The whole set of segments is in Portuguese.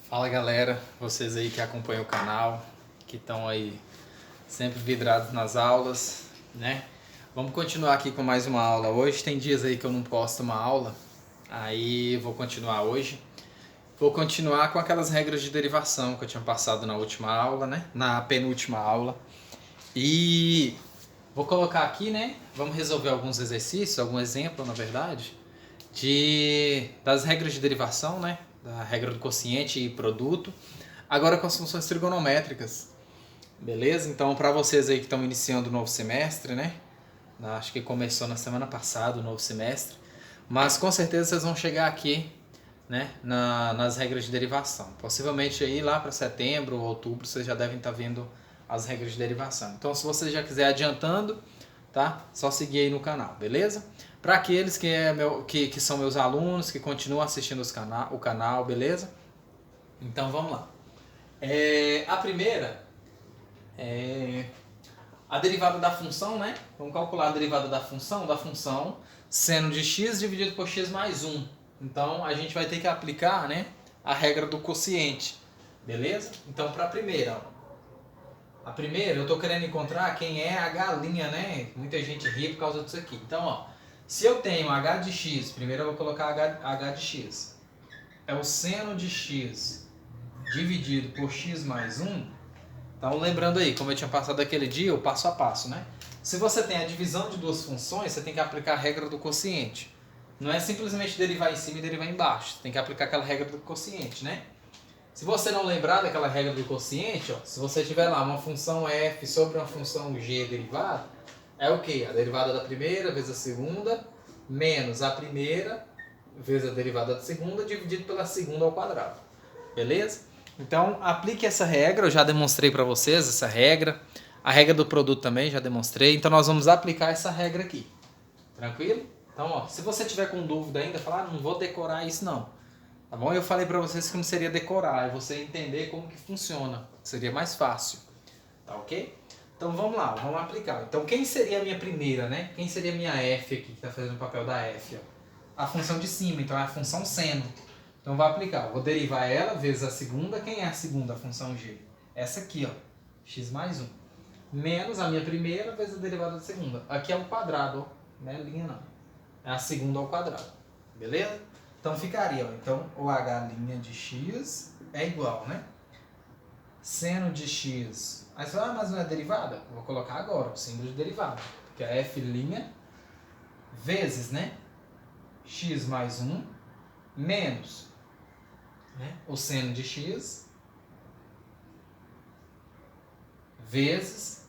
Fala galera, vocês aí que acompanham o canal, que estão aí sempre vidrados nas aulas, né? Vamos continuar aqui com mais uma aula. Hoje tem dias aí que eu não posto uma aula, aí vou continuar hoje. Vou continuar com aquelas regras de derivação que eu tinha passado na última aula, né? Na penúltima aula. E vou colocar aqui, né? Vamos resolver alguns exercícios, algum exemplo, na verdade, das regras de derivação, né? Da regra do quociente e produto. Agora com as funções trigonométricas. Beleza? Então, para vocês aí que estão iniciando o novo semestre, né? Acho que começou na semana passada o novo semestre. Mas com certeza vocês vão chegar aqui, né? Nas regras de derivação. Possivelmente aí lá para setembro ou outubro vocês já devem estar vendo as regras de derivação. Então, se você já quiser adiantando, tá? Só seguir aí no canal, beleza? Para aqueles que são meus alunos, que continuam assistindo o canal, beleza? Então vamos lá. A primeira é a derivada da função, né? Vamos calcular a derivada da função seno de x dividido por x mais 1. Então a gente vai ter que aplicar, né, a regra do quociente, beleza? Então para a primeira eu estou querendo encontrar quem é a galinha, né? Muita gente ri por causa disso aqui. Então, ó, se eu tenho h de x, primeiro eu vou colocar h de x, é o seno de x dividido por x mais 1. Então, lembrando aí, como eu tinha passado aquele dia, o passo a passo, né? Se você tem a divisão de duas funções, você tem que aplicar a regra do quociente. Não é simplesmente derivar em cima e derivar embaixo. Você tem que aplicar aquela regra do quociente, né? Se você não lembrar daquela regra do quociente, ó, se você tiver lá uma função f sobre uma função g derivada, é o quê? A derivada da primeira vezes a segunda, menos a primeira vezes a derivada da segunda, dividido pela segunda ao quadrado. Beleza? Então, aplique essa regra, eu já demonstrei para vocês essa regra. A regra do produto também já demonstrei. Então, nós vamos aplicar essa regra aqui. Tranquilo? Então, ó, se você tiver com dúvida ainda, falar, não vou decorar isso não. Tá bom? Eu falei para vocês que não seria decorar, é você entender como que funciona. Seria mais fácil. Tá ok? Então, vamos lá, vamos aplicar. Então, quem seria a minha primeira, né? Quem seria a minha f aqui, que está fazendo o papel da f? Ó? A função de cima, então é a função seno. Então, vou aplicar. Vou derivar ela vezes a segunda. Quem é a segunda? A função g. Essa aqui, ó. X mais 1. Menos a minha primeira vezes a derivada da segunda. Aqui é o quadrado, ó. Não é linha, não. É a segunda ao quadrado. Beleza? Então, ficaria, ó. Então, o h' de x é igual, né? Seno de x. Aí você fala, mas não é derivada? Vou colocar agora o símbolo de derivada. Que é f' vezes, né? X mais 1 menos, né, o seno de x vezes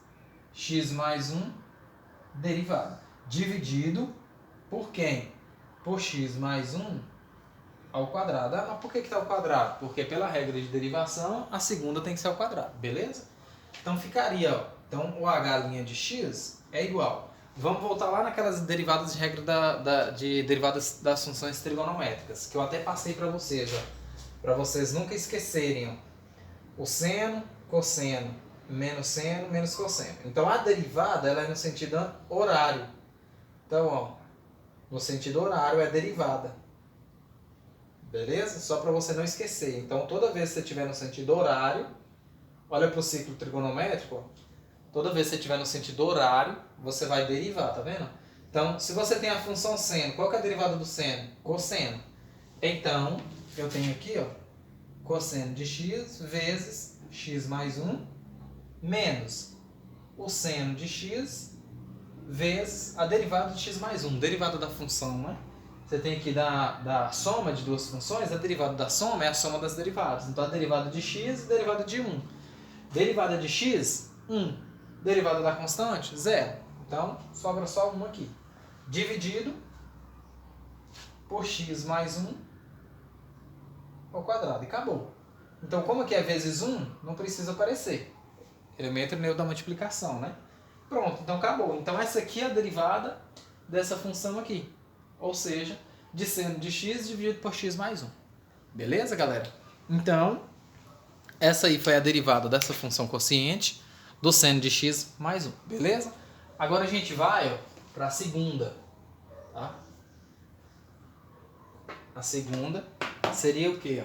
x mais 1 derivada. Dividido por quem? Por x mais 1 ao quadrado. Ah, mas por que está ao quadrado? Porque pela regra de derivação, a segunda tem que ser ao quadrado, beleza? Então ficaria, ó, então o h' de x é igual. Vamos voltar lá naquelas derivadas de regra de derivadas das funções trigonométricas, que eu até passei para vocês, ó, para vocês nunca esquecerem, ó, o seno, cosseno, menos cosseno. Então a derivada ela é no sentido horário. Então, ó, no sentido horário é derivada. Beleza? Só para você não esquecer. Então, toda vez que você estiver no sentido horário, olha para o ciclo trigonométrico, ó, toda vez que você estiver no sentido horário, você vai derivar, tá vendo? Então, se você tem a função seno, qual que é a derivada do seno? Cosseno. Então, eu tenho aqui, ó, cosseno de x vezes x mais 1 menos o seno de x vezes a derivada de x mais 1. Derivada da função, né? Você tem aqui da soma de duas funções, a derivada da soma é a soma das derivadas. Então, a derivada de x e a derivada de 1. Derivada de x, 1. Derivada da constante, 0. Então, sobra só 1 aqui. Dividido por x mais 1 ao quadrado. E acabou. Então, como aqui é vezes 1, não precisa aparecer. Elemento neutro da multiplicação, né? Pronto, então acabou. Então, essa aqui é a derivada dessa função aqui. Ou seja, de seno de x dividido por x mais 1. Beleza, galera? Então, essa aí foi a derivada dessa função quociente do seno de x mais 1. Beleza? Agora a gente vai para a segunda. Tá? A segunda seria o quê?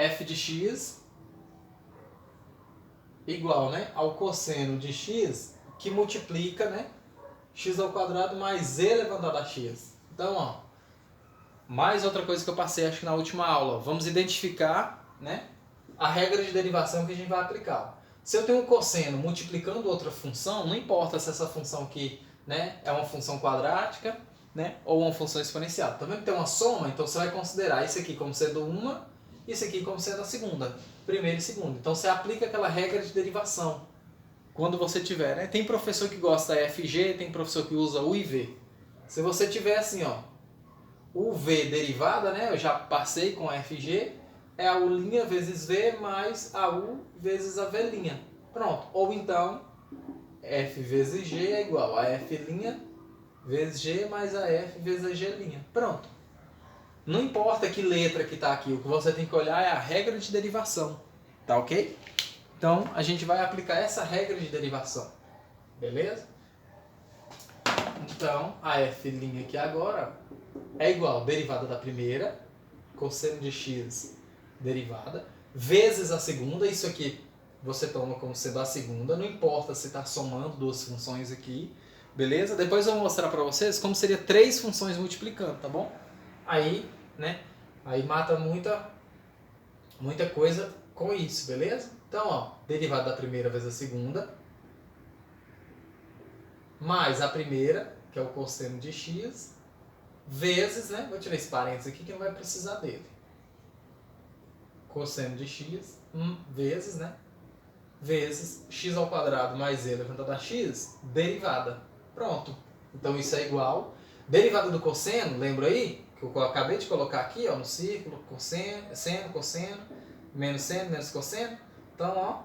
f de x igual, né, ao cosseno de x que multiplica, né, x ao quadrado mais z elevado a x. Então, ó, mais outra coisa que eu passei acho que na última aula. Vamos identificar, né, a regra de derivação que a gente vai aplicar. Se eu tenho um cosseno multiplicando outra função, não importa se essa função aqui, né, é uma função quadrática, né, ou uma função exponencial. Tá vendo que tem uma soma? Então você vai considerar isso aqui como sendo uma, isso aqui como sendo a segunda, primeira e segunda. Então você aplica aquela regra de derivação quando você tiver, né? Tem professor que gosta da FG, tem professor que usa U e V. Se você tiver assim, ó, UV derivada, né? Eu já passei com a FG, é a U' vezes V mais a U vezes a V'. Pronto. Ou então, F vezes G é igual a F' vezes G mais a F vezes a G'. Pronto. Não importa que letra que está aqui, o que você tem que olhar é a regra de derivação. Tá ok? Então, a gente vai aplicar essa regra de derivação. Beleza? Então, a F' aqui agora é igual a derivada da primeira, cosseno de x derivada, vezes a segunda. Isso aqui você toma como sendo a segunda, não importa se está somando duas funções aqui. Beleza? Depois eu vou mostrar para vocês como seria três funções multiplicando, tá bom? Aí, né? Aí mata muita coisa com isso, beleza? Então, ó, derivada da primeira vezes a segunda, mais a primeira, que é o cosseno de x, vezes, né? Vou tirar esse parênteses aqui que não vai precisar dele. Cosseno de x, vezes, né? Vezes x ao quadrado mais z elevado a x, derivada. Pronto. Então isso é igual. Derivada do cosseno, lembra aí? Que eu acabei de colocar aqui, ó, no círculo, cosseno, seno, cosseno, menos cosseno. Então, ó,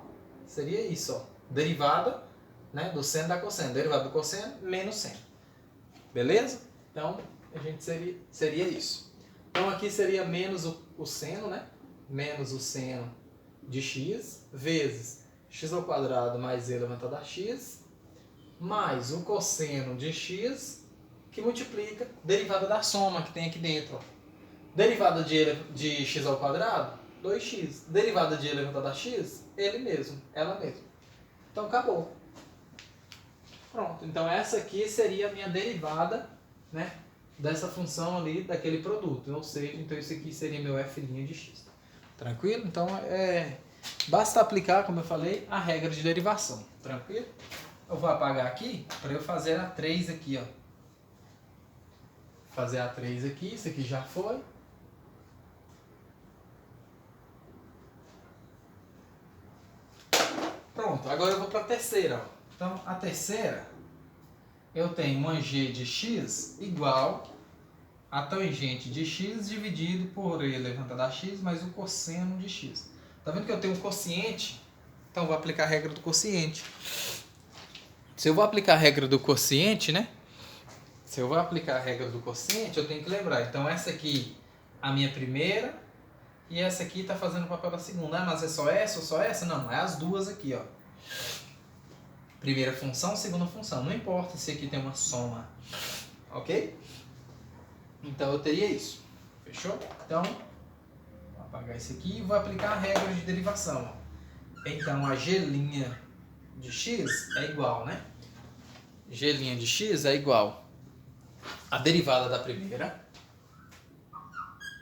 seria isso, ó. Derivada, né, do seno da cosseno. Derivada do cosseno menos seno. Beleza? Então, a gente seria isso. Então, aqui seria menos o seno, né? Menos o seno de x, vezes x ao quadrado mais z elevado a x, mais o cosseno de x, que multiplica derivada da soma que tem aqui dentro. Ó. Derivada de x ao quadrado, 2x. Derivada de elevado a x, ela mesma. Então, acabou. Pronto. Então, essa aqui seria a minha derivada, né, dessa função ali, daquele produto. Ou seja, então isso aqui seria meu f' de x. Tranquilo? Então, basta aplicar, como eu falei, a regra de derivação. Tranquilo? Eu vou apagar aqui para eu fazer a 3 aqui, ó. Fazer a 3 aqui, isso aqui já foi. Pronto, agora eu vou para a terceira. Ó. Então, a terceira, eu tenho uma g de x igual a tangente de x dividido por e elevado a x mais o cosseno de x. Tá vendo que eu tenho um quociente? Então, eu vou aplicar a regra do quociente. Se eu vou aplicar a regra do quociente, né? Se eu vou aplicar a regra do quociente, eu tenho que lembrar. Então, essa aqui, a minha primeira, e essa aqui está fazendo o papel da segunda. Ah, mas é só essa ou só essa? Não, é as duas aqui, ó. Primeira função, segunda função. Não importa se aqui tem uma soma. Ok? Então, eu teria isso. Fechou? Então, vou apagar isso aqui e vou aplicar a regra de derivação. Ó. Então, a g' de x é igual, né? G' de x é igual a derivada da primeira,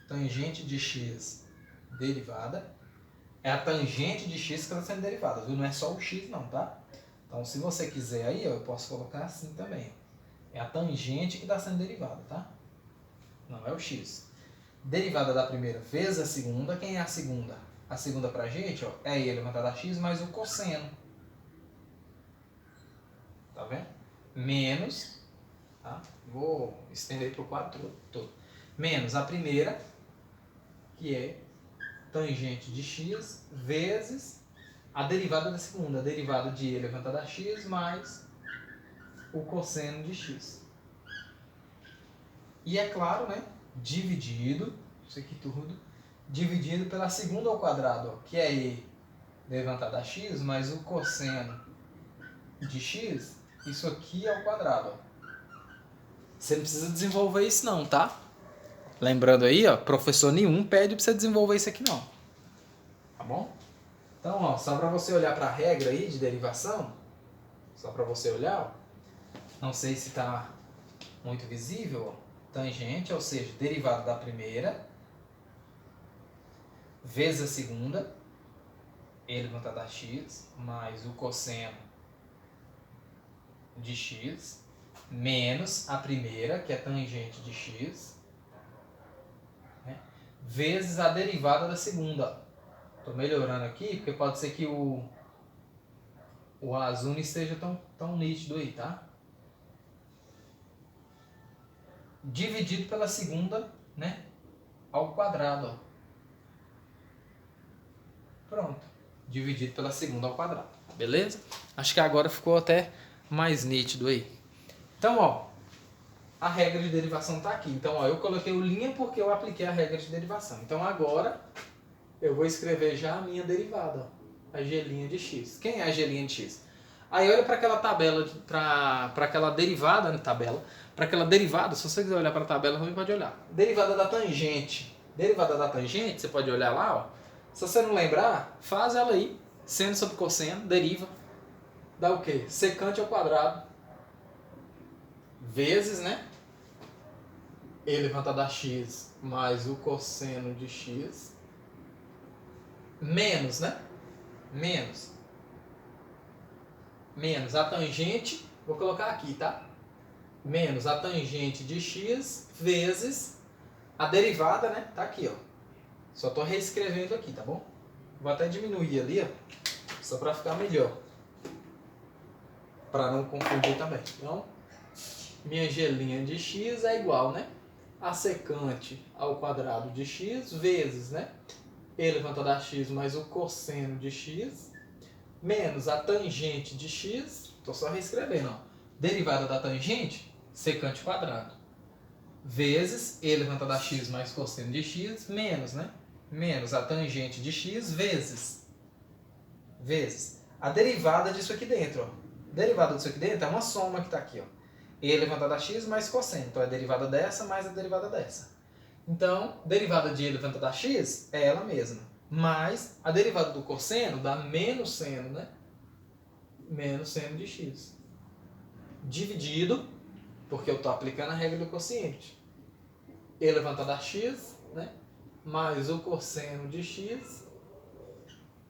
tangente de x derivada, é a tangente de x que está sendo derivada, viu? Não é só o x não, tá? Então, se você quiser aí, eu posso colocar assim também. É a tangente que está sendo derivada, tá? Não é o x. Derivada da primeira vezes a segunda. Quem é a segunda? A segunda pra gente, ó, é e elevado a x mais o cosseno. Tá vendo? Menos, tá? Vou estender para o quadro todo. Menos a primeira, que é tangente de x, vezes a derivada da segunda. A derivada de e elevado a x mais o cosseno de x. E é claro, né? Dividido, isso aqui tudo, dividido pela segunda ao quadrado, ó, que é e elevado a x mais o cosseno de x, isso aqui ao quadrado. Ó. Você não precisa desenvolver isso não, tá? Lembrando aí, ó, professor nenhum pede para você desenvolver isso aqui não. bom? Então, ó, só para você olhar para a regra aí de derivação, só para você olhar, ó, não sei se está muito visível, ó, tangente, ou seja, derivada da primeira, vezes a segunda, e levantado a x, mais o cosseno de x, menos a primeira, que é tangente de x, né, vezes a derivada da segunda. Estou melhorando aqui, porque pode ser que o azul não esteja tão nítido aí, tá? Dividido pela segunda, né, ao quadrado, ó. Pronto. Dividido pela segunda ao quadrado. Beleza? Acho que agora ficou até mais nítido aí. Então, ó, a regra de derivação está aqui. Então, ó, eu coloquei o linha porque eu apliquei a regra de derivação. Então, agora eu vou escrever já a minha derivada, ó, a g' de x. Quem é a g' de x? Aí olha para aquela tabela, para aquela derivada, para aquela derivada, se você quiser olhar para a tabela, também pode olhar. Derivada da tangente. Derivada da tangente, você pode olhar lá, ó. Se você não lembrar, faz ela aí, seno sobre cosseno, deriva, dá o quê? Secante ao quadrado, vezes, né? E levantado a x mais o cosseno de x, menos, né? Menos a tangente, vou colocar aqui, tá? Menos a tangente de x vezes a derivada, né? Tá aqui, ó. Só tô reescrevendo aqui, tá bom? Vou até diminuir ali, ó, só para ficar melhor, para não confundir também. Então, minha g' de x é igual, né, a secante ao quadrado de x vezes, né, e levantado a x mais o cosseno de x, menos a tangente de x, tô só reescrevendo, ó, derivada da tangente, secante quadrado, vezes e levantado a x mais cosseno de x, menos, né, menos a tangente de x vezes a derivada disso aqui dentro, ó. Derivada disso aqui dentro é uma soma que está aqui, ó. E levantado a x mais cosseno. Então é a derivada dessa mais a derivada dessa. Então, derivada de e levantado a x é ela mesma. Mais a derivada do cosseno dá menos seno, né? Menos seno de x. Dividido, porque eu estou aplicando a regra do quociente. E levantado a x, né? Mais o cosseno de x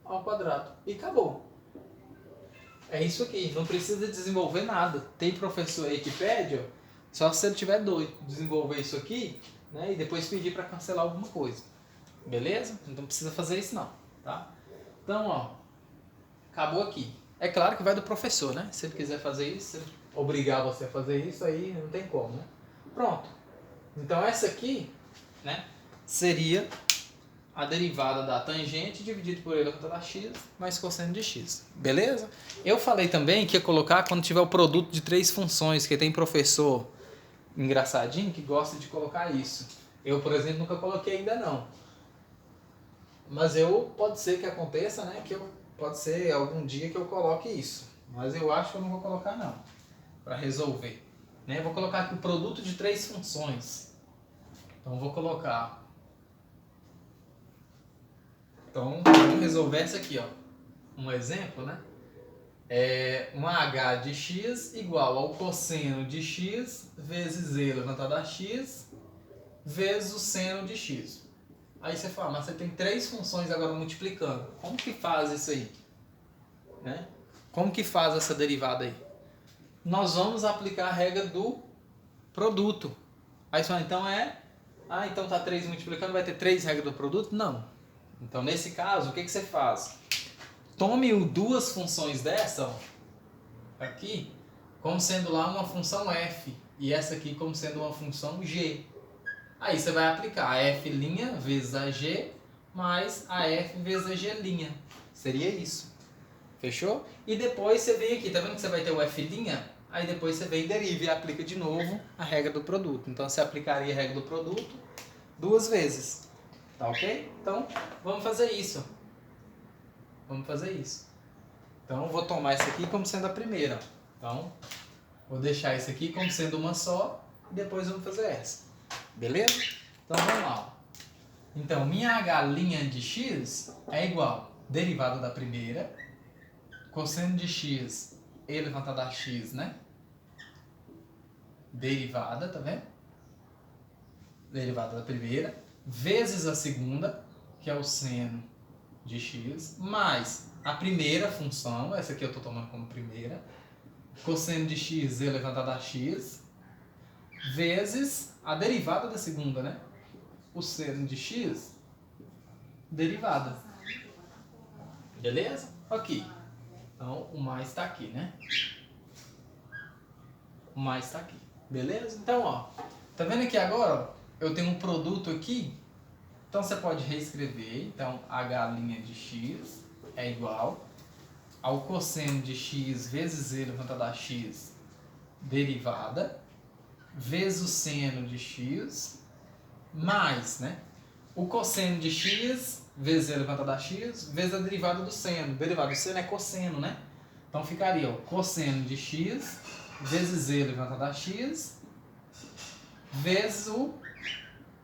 ao quadrado. E acabou. É isso aqui. Não precisa desenvolver nada. Tem professor aí que pede, ó, só se ele tiver doido, desenvolver isso aqui, né? E depois pedir para cancelar alguma coisa. Beleza? Não precisa fazer isso não, tá? Então, ó, acabou aqui. É claro que vai do professor, né? Se ele quiser fazer isso, se ele obrigar você a fazer isso, aí não tem como, né? Pronto. Então essa aqui, né, seria a derivada da tangente dividido por elevado a x mais cosseno de x. Beleza? Eu falei também que ia colocar quando tiver o produto de três funções, que tem professor engraçadinho que gosta de colocar isso. Eu, por exemplo, nunca coloquei ainda não. Mas pode ser que aconteça, né? Pode ser algum dia que eu coloque isso. Mas eu acho que eu não vou colocar não. Para resolver. Né? Eu vou colocar aqui o produto de três funções. Então vou colocar. Então vamos resolver essa aqui, ó. Um exemplo, né? Um h de x igual ao cosseno de x vezes e levantado a x vezes o seno de x. Aí você fala, mas você tem três funções agora multiplicando. Como que faz isso aí? Né? Como que faz essa derivada aí? Nós vamos aplicar a regra do produto. Aí você fala, então então tá 3 multiplicando, vai ter 3 regras do produto? Não. Então nesse caso, o que você faz? Tome duas funções dessa, ó, aqui, como sendo lá uma função f, e essa aqui como sendo uma função g. Aí você vai aplicar a f' vezes a g, mais a f vezes a g'. Seria isso. Fechou? E depois você vem aqui, tá vendo que você vai ter o f'? Aí depois você vem e deriva e aplica de novo a regra do produto. Então você aplicaria a regra do produto duas vezes. Tá ok? Então vamos fazer isso. Vamos fazer isso. Então vou tomar essa aqui como sendo a primeira. Então vou deixar isso aqui como sendo uma só e depois vamos fazer essa. Beleza? Então vamos lá. Então, minha h' de x é igual derivada da primeira, cosseno de x elevado a x, né? Derivada, tá vendo? Derivada da primeira, vezes a segunda, que é o seno de x, mais a primeira função, essa aqui eu estou tomando como primeira, cosseno de x elevado a x, vezes a derivada da segunda, né? O seno de x, derivada. Beleza? Ok. Então, o mais está aqui, né? O mais está aqui. Beleza? Então, ó, tá vendo aqui agora? Ó, eu tenho um produto aqui. Então, você pode reescrever. Então, h' de x é igual ao cosseno de x vezes e elevado a x, derivada, vezes o seno de x, mais, né? O cosseno de x vezes e elevado a x, vezes a derivada do seno. Derivada do seno é cosseno, né? Então ficaria o cosseno de x vezes e elevado a x, vezes o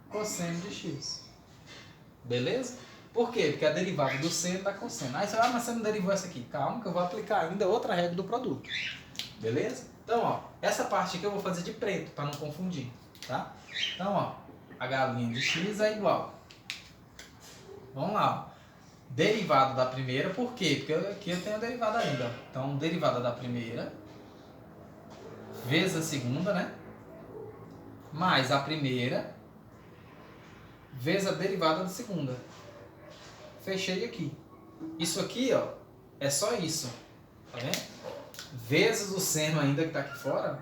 cosseno de x. Beleza? Por quê? Porque a derivada do seno dá cosseno. Aí você vai, mas você não derivou essa aqui. Calma que eu vou aplicar ainda outra regra do produto. Beleza? Então, ó, essa parte aqui eu vou fazer de preto, para não confundir, tá? Então, ó, h' de x é igual. Vamos lá, ó. Derivada da primeira, por quê? Porque aqui eu tenho a derivada ainda. Então, derivada da primeira, vezes a segunda, né? Mais a primeira, vezes a derivada da segunda. Fechei aqui. Isso aqui, ó, é só isso. Tá vendo? Vezes o seno ainda que tá aqui fora,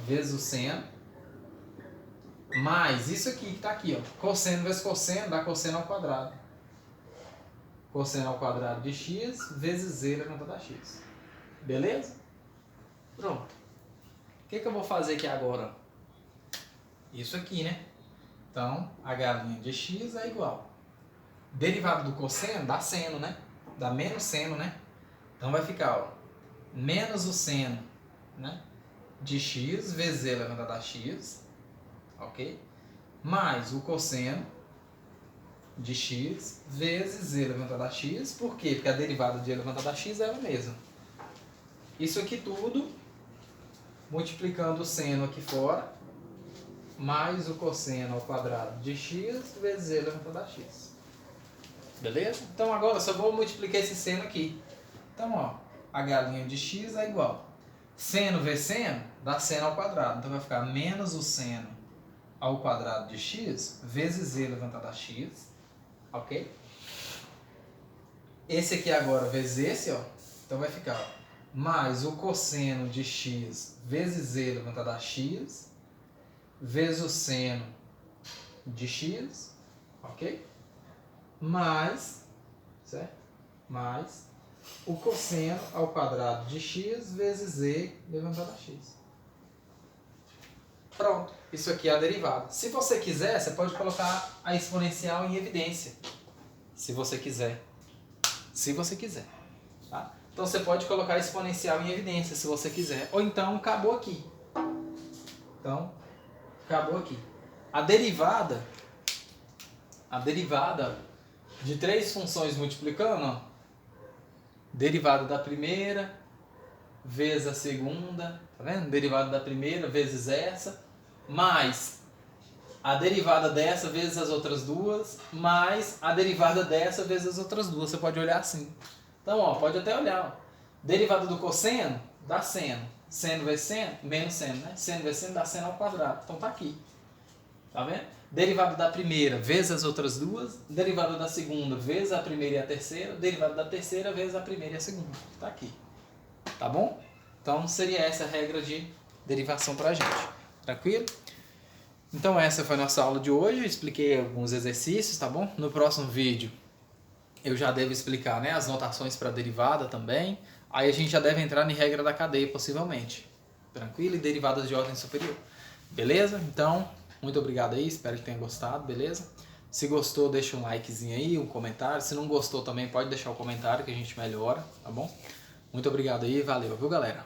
vezes o seno, mais isso aqui que tá aqui, ó. Cosseno vezes cosseno dá cosseno ao quadrado. Cosseno ao quadrado de x vezes e elevado a x. Beleza? Pronto. O que eu vou fazer aqui agora? Isso aqui, né? Então, h' de x é igual. Derivada do cosseno dá seno, né? Dá menos seno, né? Então vai ficar, ó, menos o seno, né? De x vezes e elevado a x, ok? Mais o cosseno de x vezes e elevado a x. Por quê? Porque a derivada de elevado a x é a mesma. Isso aqui tudo multiplicando o seno aqui fora, mais o cosseno ao quadrado de x vezes e elevado a x. Beleza? Então agora eu só vou multiplicar esse seno aqui. Então, ó, h' de x é igual. Seno vezes seno dá seno ao quadrado. Então vai ficar menos o seno ao quadrado de x vezes e elevado a x. Ok? Esse aqui agora vezes esse, ó. Então vai ficar, ó, mais o cosseno de x vezes e elevado a x, vezes o seno de x, ok? Mais, certo? Mais o cosseno ao quadrado de x vezes e elevado a x. Pronto, isso aqui é a derivada. Se você quiser, você pode colocar a exponencial em evidência. Se você quiser. Se você quiser. Tá? Então você pode colocar a exponencial em evidência, se você quiser. Ou então, acabou aqui. Então, acabou aqui. A derivada de três funções multiplicando, ó, derivada da primeira vezes a segunda, tá vendo? Derivada da primeira vezes essa, mais a derivada dessa vezes as outras duas, mais a derivada dessa vezes as outras duas. Você pode olhar assim. Então, ó, pode até olhar. Ó. Derivada do cosseno dá seno. Seno vezes seno, menos seno, né? Seno vezes seno dá seno ao quadrado. Então tá aqui. Tá vendo? Derivada da primeira vezes as outras duas, derivada da segunda vezes a primeira e a terceira, derivada da terceira vezes a primeira e a segunda. Tá aqui. Tá bom? Então seria essa a regra de derivação pra gente. Tranquilo? Então essa foi a nossa aula de hoje. Eu expliquei alguns exercícios, tá bom? No próximo vídeo eu já devo explicar, né, as notações para derivada também. Aí a gente já deve entrar em regra da cadeia possivelmente. Tranquilo? E derivadas de ordem superior. Beleza? Então, muito obrigado aí, espero que tenha gostado, beleza? Se gostou, deixa um likezinho aí, um comentário. Se não gostou também, pode deixar o comentário que a gente melhora, tá bom? Muito obrigado aí, valeu, viu galera?